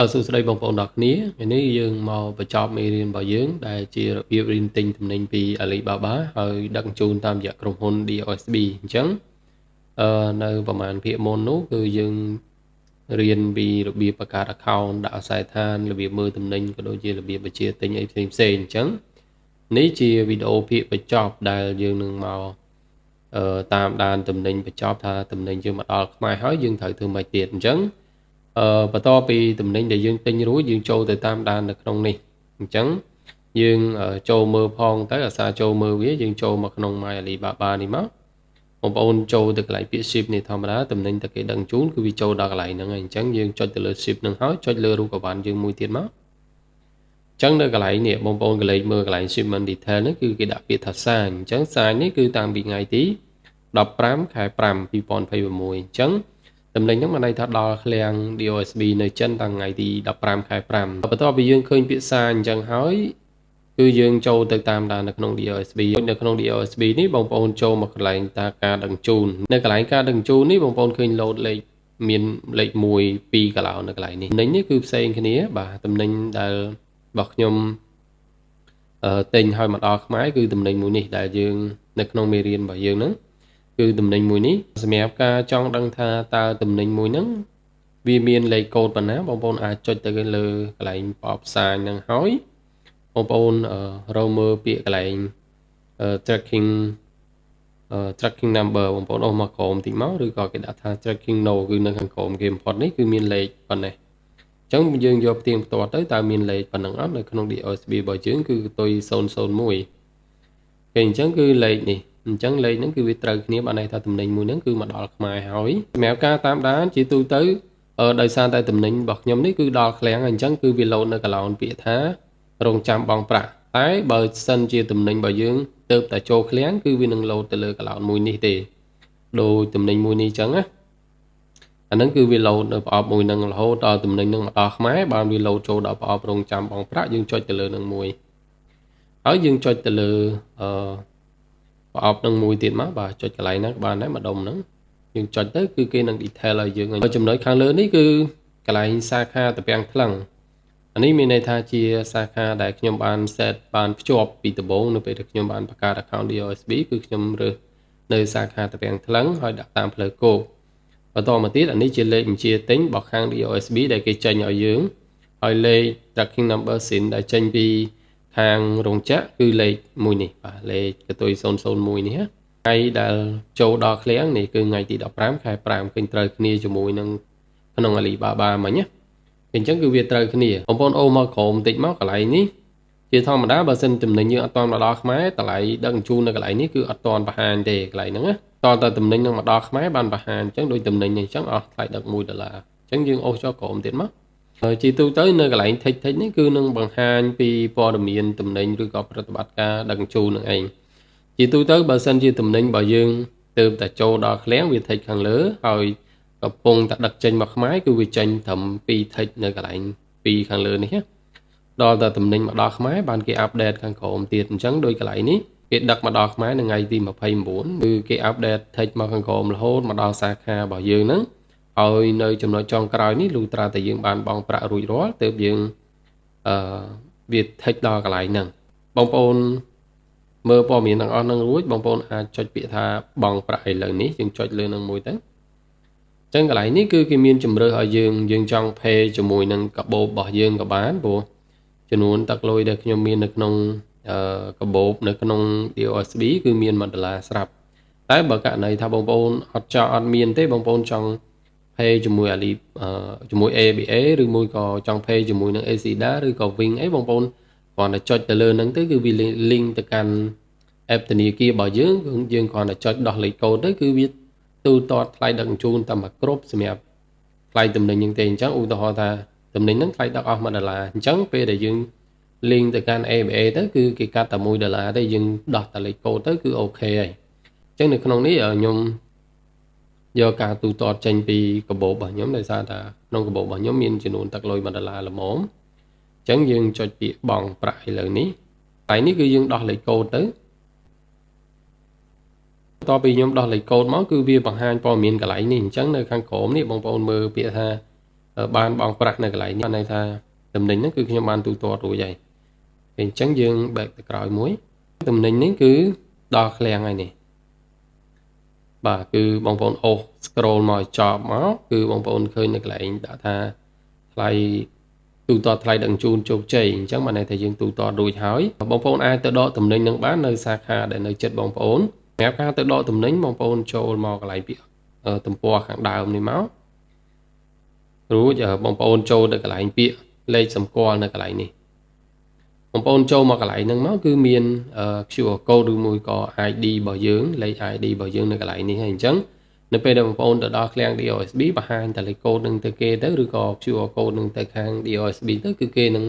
សួស្តីបងប្អូនទាំងគ្នាថ្ងៃនេះយើងមកបញ្ចប់មេរៀនរបស់យើងដែលជារបៀបរៀនទិញទំនិញពី Alibaba ហើយដឹកជញ្ជូនតាមរយៈក្រុមហ៊ុន DOSB អញ្ចឹងនៅប្រហែលភាគមុននោះគឺយើងរៀនពីរបៀបបង្កើត account ដាក់អាស័យដ្ឋានរបៀបមើលទំនិញក៏ដូចជារបៀបបញ្ជាទិញអីផ្សេងៗអញ្ចឹងនេះជាវីដេអូភាគបញ្ចប់ដែលយើងនឹងមកតាមដានទំនិញបញ្ចប់ថាទំនិញយើងមកដល់ខ្មែរហើយយើងត្រូវធ្វើម៉េចទៀតអញ្ចឹងបន្ទាប់ពីទំនិញដែលយើងទិញរួចយើងចូលទៅតាមដាននៅក្នុងនេះអញ្ចឹងយើងចូលមើលផងទៅអាសាចូលមើលវាយើងចូលមកក្នុង My Alibaba នេះមកបងប្អូនចូលទៅកន្លែងពាក្យ ship នេះធម្មតាទំនិញតែគេដឹងជូនគឺវាចូលដល់កន្លែងហ្នឹងហើយអញ្ចឹងយើងចុចទៅលើ ship ហ្នឹងហើយចុចលើរូបកវ៉ាន់យើងមួយទៀតមកអញ្ចឹងនៅកន្លែងនេះបងប្អូនកលេចមើលកន្លែង shipment detail នេះគឺគេដាក់ពាក្យថាសាញអញ្ចឹងសាញនេះគឺតាំងពីថ្ងៃទី15 ខែ 5 2026អញ្ចឹងទំនិញហ្នឹងបានន័យថាដល់ឃ្លាំង DOSB នៅចិនតាំងថ្ងៃទី15 ខែ 5បន្ទាប់ពីយើងឃើញពាក្យសាញអញ្ចឹងហើយគឺយើងចូលទៅតាមដាននៅក្នុង DOSB នៅក្នុង DOSB នេះបងប្អូនចូលមកកន្លែងតាការដឹងជូននៅកន្លែងការដឹងជូននេះបងប្អូនឃើញ load លេខមានលេខ1 2កន្លោនៅកន្លែងនេះទំនិញនេះគឺផ្សេងគ្នាបាទទំនិញដែលរបស់ខ្ញុំទិញឲ្យមកដល់ខ្មែរគឺទំនិញមួយនេះដែលយើងនៅក្នុងមេរៀនរបស់យើងហ្នឹងគឺទំនិញមួយនេះសម្រាប់ការចង់ដឹងថាតើទំនិញមួយហ្នឹងវាមានលេខកូដប៉ុណ្ណាបងប្អូនអាចចុចទៅលើកន្លែងប្រអប់ផ្សាយហ្នឹងហើយបងប្អូនរកមើលពាក្យកន្លែង tracking number បងប្អូនអូសមកក្រោមតិចមកឬក៏គេដាក់ថា tracking no គឺនៅខាងក្រោមគេបំផុតនេះគឺមានលេខប៉ុណ្ណេះអញ្ចឹងយើងយកផ្ទៀងផ្ទាត់ទៅតើមានលេខប៉ុណ្ណឹងអត់នៅក្នុង DOSB របស់យើងគឺផ្ទុយ001គេអញ្ចឹងគឺលេខនេះអញ្ចឹងលេខហ្នឹងគឺវាត្រូវគ្នាបានន័យថាទំនិញមួយហ្នឹងគឺមកដល់ខ្មែរហើយសម្រាប់ការតាមដានជាទូទៅដោយសារតែទំនិញរបស់ខ្ញុំនេះគឺដល់ឃ្លាំងអញ្ចឹងគឺវាលោតនៅកន្លោនពាក្យថារងចាំបង់ប្រាក់តែបើសិនជាទំនិញរបស់យើងទៅតែចូលឃ្លាំងគឺវានឹងលោតទៅលើកន្លោនមួយនេះទេដោយទំនិញមួយនេះអញ្ចឹងណាអាហ្នឹងគឺវាលោតនៅប្រអប់មួយហ្នឹងរហូតដល់ទំនិញហ្នឹងមកដល់ខ្មែរបានវាលោតចូលដល់ប្រអប់រងចាំបង់ប្រាក់យើងចុចទៅលើនឹងមួយហើយយើងចុចទៅលើប្រអប់នឹងមួយទៀតមកបាទចុចកន្លែងហ្នឹងបានដែរម្ដុំហ្នឹងយើងចុចទៅគឺគេនឹង detail ឲ្យយើងចំណុចខាងលើនេះគឺកន្លែងសាខាតាពាំងថ្លឹងអានេះមានន័យថាជាសាខាដែលខ្ញុំបាន set បានភ្ជាប់ពីដំបូងនៅពេលដែលខ្ញុំបានបង្កើត account DOSB គឺខ្ញុំរើសនៅសាខាតាពាំងថ្លឹងហើយដាក់តាមផ្លូវគោកបន្តមកទៀតអានេះជាលេខបញ្ជាទិញរបស់ខាង DOSB ដែលគេចេញឲ្យយើងហើយលេខ tracking number SIN ដែលចេញពីខាងរោងចក្រគឺលេខមួយនេះបាទលេខកតុយ001នេះថ្ងៃដែលចូលដល់ឃ្លាំងនេះគឺថ្ងៃទី15 ខែ 5ឃើញត្រូវគ្នាជាមួយនឹងក្នុង Alibaba មិញណាអញ្ចឹងគឺវាត្រូវគ្នាបងប្អូនអូមកក្រោមបន្តិចមកកន្លែងនេះជាធម្មតាបើសិនទំនិញយើងអត់ទាន់មកដល់ខ្មែរតម្លៃដឹកជញ្ជូននៅកន្លែងនេះគឺអត់ទាន់បង្ហាញទេកន្លែងហ្នឹងណាតតែទំនិញនឹងមកដល់ខ្មែរបានបង្ហាញអញ្ចឹងដូចទំនិញអញ្ចឹងអស់ថ្លៃដឹក$1អញ្ចឹងយើងអូសចុះក្រោមទៀតមកជាទូទៅនៅកន្លែង tick នេះគឺនឹងបង្ហាញពីព័ត៌មានទំនិញឬក៏ប្រតិបត្តិការដឹកជញ្ជូននឹងឯងជាទូទៅបើសិនជាទំនិញរបស់យើងទើបតែចូលដល់ឃ្លាំងវា tick ខាងលើហើយកំពុងតែដឹកចេញមកខ្មែរគឺវាចេញត្រឹម2 tick នៅកន្លែង2ខាងលើនេះដល់តែទំនិញមកដល់ខ្មែរបានគេអាប់ដេតខាងក្រោមទៀតអញ្ចឹងដោយកន្លែងនេះគេដឹកមកដល់ខ្មែរនៅថ្ងៃទី29គឺគេអាប់ដេត tick មកខាងក្រោមរហូតមកដល់សាខារបស់យើងហ្នឹងហើយនៅចំណុចចុងក្រោយនេះលុះត្រាតែយើងបានបង់ប្រាក់រួចរាល់ទើបយើងវា tick ដល់កន្លែងហ្នឹងបងប្អូនមើលព័ត៌មានទាំងអស់ហ្នឹងរួចបងប្អូនអាចចុចពាក្យថាបង់ប្រាក់ឥឡូវនេះយើងចុចលើនឹងមួយទៅអញ្ចឹងកន្លែងនេះគឺគេមានជំរឿសឲ្យយើងចង់ pay ជាមួយនឹងកាបូបរបស់យើងក៏បានព្រោះចំនួនទឹកលុយដែលខ្ញុំមាននៅក្នុងកាបូបនៅក្នុង DOSB គឺមាន$1ស្រាប់តែបើករណីថាបងប្អូនអត់មានទេបងប្អូនចង់ pay ជាមួយជាមួយ ABA ឬមួយក៏ចង់ pay ជាមួយនឹង ACIDA ឬក៏ Wing អីបងប្អូនគ្រាន់តែចុចទៅលើហ្នឹងទៅគឺវា link ទៅកាន់ app ធនាគាររបស់យើងគ្រាន់តែចុចដោះលេខកូដទៅគឺវាទូទាត់ថ្លៃដឹកជញ្ជូនតាមមកគ្រប់សម្រាប់ថ្លៃទំនិញហ្នឹងទេអញ្ចឹងឧទាហរណ៍ថាទំនិញហ្នឹងថ្លៃដឹកអស់$1អញ្ចឹងពេលដែលយើង link ទៅកាន់ ABA ទៅគឺគេកាត់តែ$1ទេយើងដោះតែលេខកូដទៅគឺអូខេហើយអញ្ចឹងនៅក្នុងនេះខ្ញុំយកការទូទាត់ចេញពីកាបូបរបស់ខ្ញុំដោយសារថាក្នុងកាបូបរបស់ខ្ញុំមានចំនួនទឹកលុយ$1ល្មមអញ្ចឹងយើងចុចពាក្យបង់ប្រាក់ឥឡូវនេះហើយនេះគឺយើងដោះលេខកូដទៅបន្ទាប់ពីខ្ញុំដោះលេខកូដមកគឺវាបង្ហាញព័ត៌មានកន្លែងនេះអញ្ចឹងនៅខាងក្រោមនេះបងប្អូនមើលពាក្យថា បានបងប្រាក់នៅកន្លែងនេះបានន័យថាតំណែងហ្នឹងគឺខ្ញុំបានទូទាត់រួចហើយអញ្ចឹងយើងបែកទៅក្រោយមួយតំណែងនេះគឺដល់ឃ្លាំងហើយនេះបាទគឺបងប្អូនអូស scroll មកចប់មកគឺបងប្អូនឃើញនៅកន្លែងដាក់ថាថ្លៃទូទាត់ថ្លៃដឹកជញ្ជូនជោគជ័យអញ្ចឹងបានន័យថាយើងទូទាត់រួចហើយបងប្អូនអាចទៅដកតំណែងនឹងបាននៅសាខាដែលនៅជិតបងប្អូនសម្រាប់ការទៅដកតំណែងបងប្អូនចូលមកកន្លែងពាក្យទំព័រខាងដើមនេះមករួចបងប្អូនចូលទៅកន្លែងពាក្យលេខសម្គាល់នៅកន្លែងនេះបងប្អូនចូលមកកន្លែងហ្នឹងមកគឺមាន QR code ឬមួយក៏ ID របស់យើងលេខ ID របស់យើងនៅកន្លែងនេះហើយអញ្ចឹងនៅពេលដែលបងប្អូនទៅដល់ឃ្លាំង DOSB បង្ហាញតែលេខកូដនឹងទៅគេទៅឬក៏ QR code នឹងទៅខាង DOSB ទៅគឺគេនឹង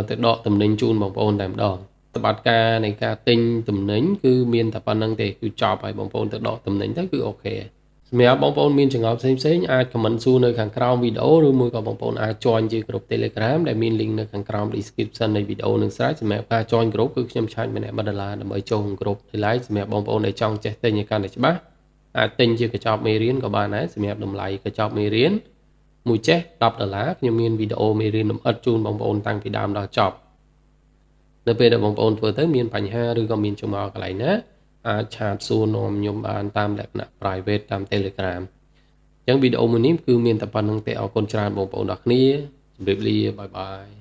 ទៅដកតំណែងជូនបងប្អូនតែម្ដងសម្បត្តិការនៃការទិញតំណែងគឺមានតែប៉ុណ្្នឹងទេគឺចប់ហើយបងប្អូនទៅដកតំណែងទៅគឺអូខេសម្រាប់បងប្អូនមានចង្អល់ផ្សេងៗអាច comment សួរនៅខាងក្រោមវីដេអូឬមួយក៏បងប្អូនអាច join ជាក្រុម Telegram ដែលមាន link នៅខាងក្រោម description នៃវីដេអូនឹងស្រេចសម្រាប់ការ join ក្រុមគឺខ្ញុំឆាច់ម្នាក់$1ដើម្បីចូលក្នុងក្រុម Telegram សម្រាប់បងប្អូនដែលចង់ចេះទិញឲ្យកាន់តែច្បាស់អាចទិញជាកញ្ចប់មេរៀនក៏បានដែរសម្រាប់តម្លៃកញ្ចប់មេរៀនមួយចេះ$10ខ្ញុំមានវីដេអូមេរៀនលម្អិតជូនបងប្អូនតាំងពីដើមដល់ចប់នៅពេលដែលបងប្អូនធ្វើទៅមានបញ្ហាឬក៏មានចម្ងល់កន្លែងណាអាចឆាតសួរនាំខ្ញុំបានតាមលក្ខណៈ private តាម Telegram អញ្ចឹងវីដេអូមួយនេះគឺមានតែប៉ុណ្្នឹងទេអរគុណច្រើនបងប្អូនអរគ្នាជម្រាបលាបាយបាយ